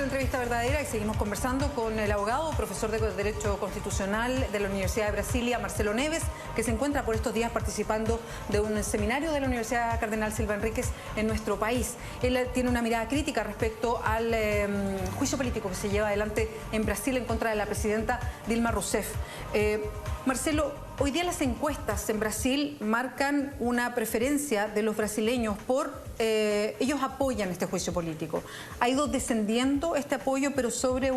de Entrevista Verdadera y seguimos conversando con el abogado, profesor de Derecho Constitucional de la Universidad de Brasilia, Marcelo Neves, que se encuentra por estos días participando de un seminario de la Universidad Cardenal Silva Enríquez en nuestro país. Él tiene una mirada crítica respecto al juicio político que se lleva adelante en Brasil en contra de la presidenta Dilma Rousseff. Marcelo, hoy día las encuestas en Brasil marcan una preferencia de los brasileños por... ellos apoyan este juicio político. Ha ido descendiendo este apoyo, pero sobre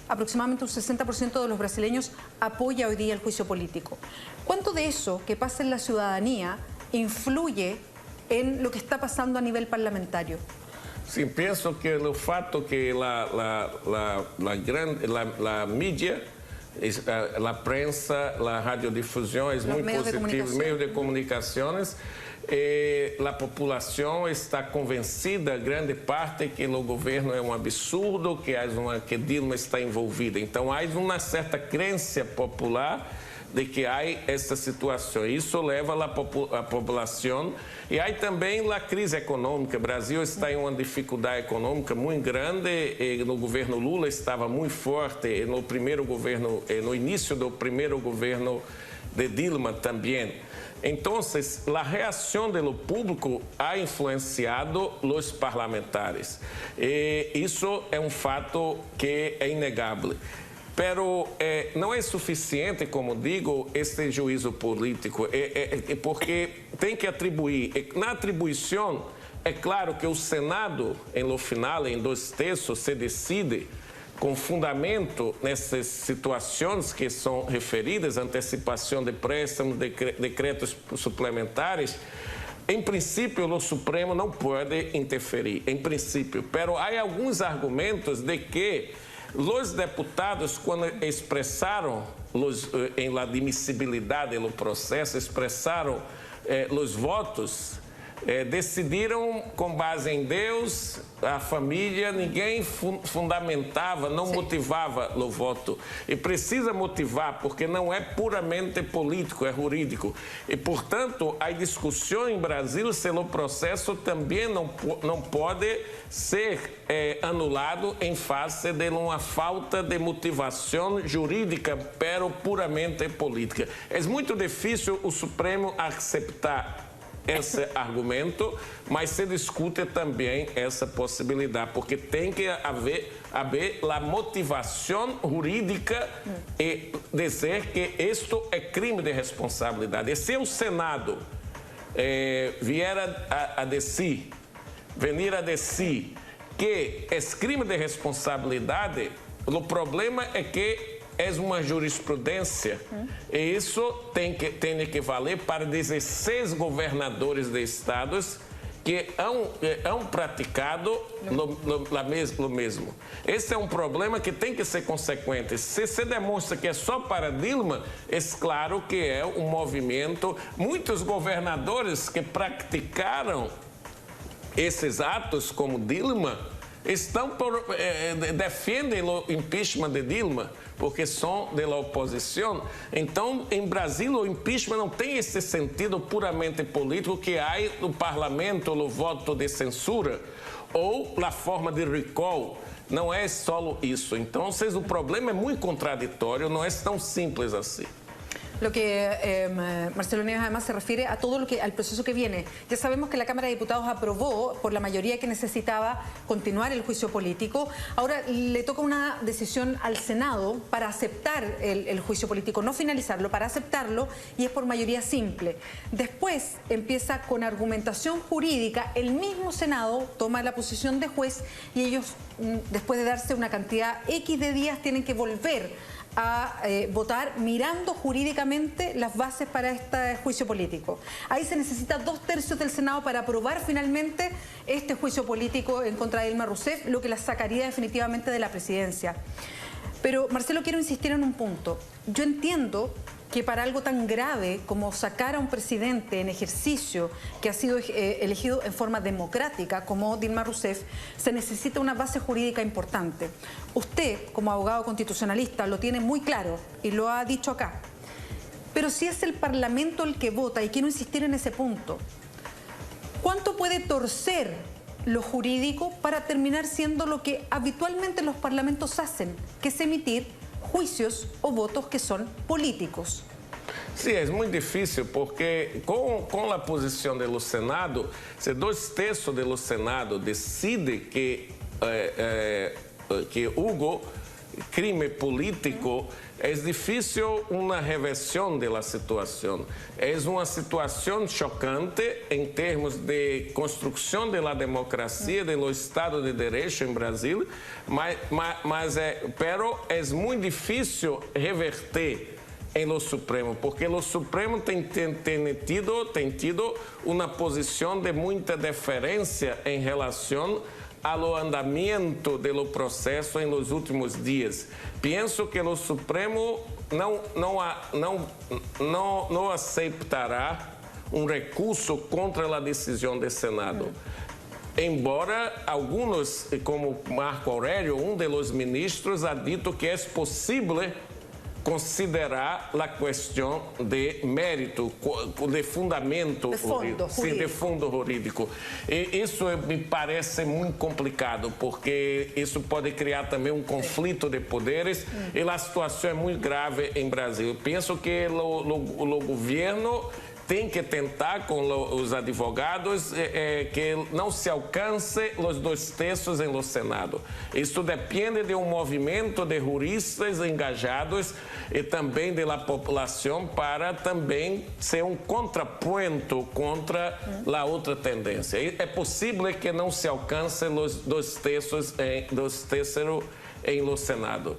aproximadamente un 60% de los brasileños apoya hoy día el juicio político. ¿Cuánto de eso que pasa en la ciudadanía influye en lo que está pasando a nivel parlamentario? Sim, penso que o fato que a mídia, a prensa, a radiodifusão é muito positiva, meios de comunicações. A população está convencida, grande parte, que o governo é um absurdo, que Dilma está envolvida. Então, há uma certa crença popular de que há essa situação. Isso leva a população. E há também a crise econômica. O Brasil está em uma dificuldade econômica muito grande. E no governo Lula estava muito forte. No primeiro governo, no início do primeiro governo de Dilma também. Então, a reação do público ha influenciado os parlamentares. E isso é um fato que é inegável. Pero não é suficiente, como digo, este juízo político, porque tem que atribuir. Na atribuição, é claro que o Senado, no final, em 2/3, se decide com fundamento nessas situações que são referidas, antecipação de préstamos, decretos suplementares. Em princípio, o Supremo não pode interferir, em princípio. Pero há alguns argumentos de que os deputados, quando expressaram em la admissibilidade do processo, expressaram os votos, decidiram com base em Deus, a família, ninguém fundamentava, não motivava o voto. E precisa motivar, porque não é puramente político, é jurídico. E, portanto, a discussão em Brasil se o processo também não pode ser anulado em face de uma falta de motivação jurídica, pero puramente política. É muito difícil o Supremo aceitar esse argumento, mas se discute também essa possibilidade, porque tem que haver a motivação jurídica e dizer que isto é crime de responsabilidade. E se o Senado venir a dizer que é crime de responsabilidade, o problema é que é uma jurisprudência e isso tem que valer para 16 governadores de estados que han praticado o mesmo. Esse é um problema que tem que ser consequente. Se se demonstra que é só para Dilma, é claro que é um movimento. Muitos governadores que praticaram esses atos como Dilma defendem o impeachment de Dilma, porque são da oposição. Então, em Brasil, o impeachment não tem esse sentido puramente político que há no parlamento, o voto de censura ou a forma de recall. Não é só isso. Então, o problema é muito contraditório, não é tão simples assim. Lo que Marcelo Neves además se refiere a todo al proceso que viene. Ya sabemos que la Cámara de Diputados aprobó por la mayoría que necesitaba continuar el juicio político. Ahora le toca una decisión al Senado para aceptar el juicio político, no finalizarlo, para aceptarlo, y es por mayoría simple. Después empieza con argumentación jurídica, el mismo Senado toma la posición de juez y ellos, después de darse una cantidad X de días, tienen que volver a votar mirando jurídicamente las bases para este juicio político. Ahí se necesita 2/3 del Senado para aprobar finalmente este juicio político en contra de Dilma Rousseff, lo que la sacaría definitivamente de la presidencia. Pero, Marcelo, quiero insistir en un punto. Yo entiendo que para algo tan grave como sacar a un presidente en ejercicio que ha sido elegido en forma democrática como Dilma Rousseff, se necesita una base jurídica importante. Usted, como abogado constitucionalista, lo tiene muy claro y lo ha dicho acá. Pero si es el Parlamento el que vota, y quiero insistir en ese punto, ¿cuánto puede torcer lo jurídico para terminar siendo lo que habitualmente los parlamentos hacen, que es emitir juicios o votos que son políticos. Sim, é muito difícil porque com a posição do Senado, se 2/3 do Senado decide que houve crime político, é difícil uma reversão da situação. É uma situação chocante em termos de construção da democracia, do Estado de Direito em Brasil, mas é muito difícil reverter em lo Supremo, porque o Supremo tem tido uma posição de muita deferência em relação ao andamento do processo em los últimos dias. Penso que o Supremo não aceitará um recurso contra a decisão do Senado. Embora alguns, como Marco Aurélio, dos ministros, ha dito que é possível considerar a questão de mérito, de fundamento, de fundo jurídico. E isso me parece muito complicado, porque isso pode criar também um conflito de poderes e a situação é muito grave em Brasil. Penso que o governo tem que tentar com os advogados que não se alcance os 2/3 em lo Senado. Isso depende de um movimento de juristas engajados e também da população para também ser um contraponto contra a outra tendência. É possível que não se alcance os 2/3 em lo Senado.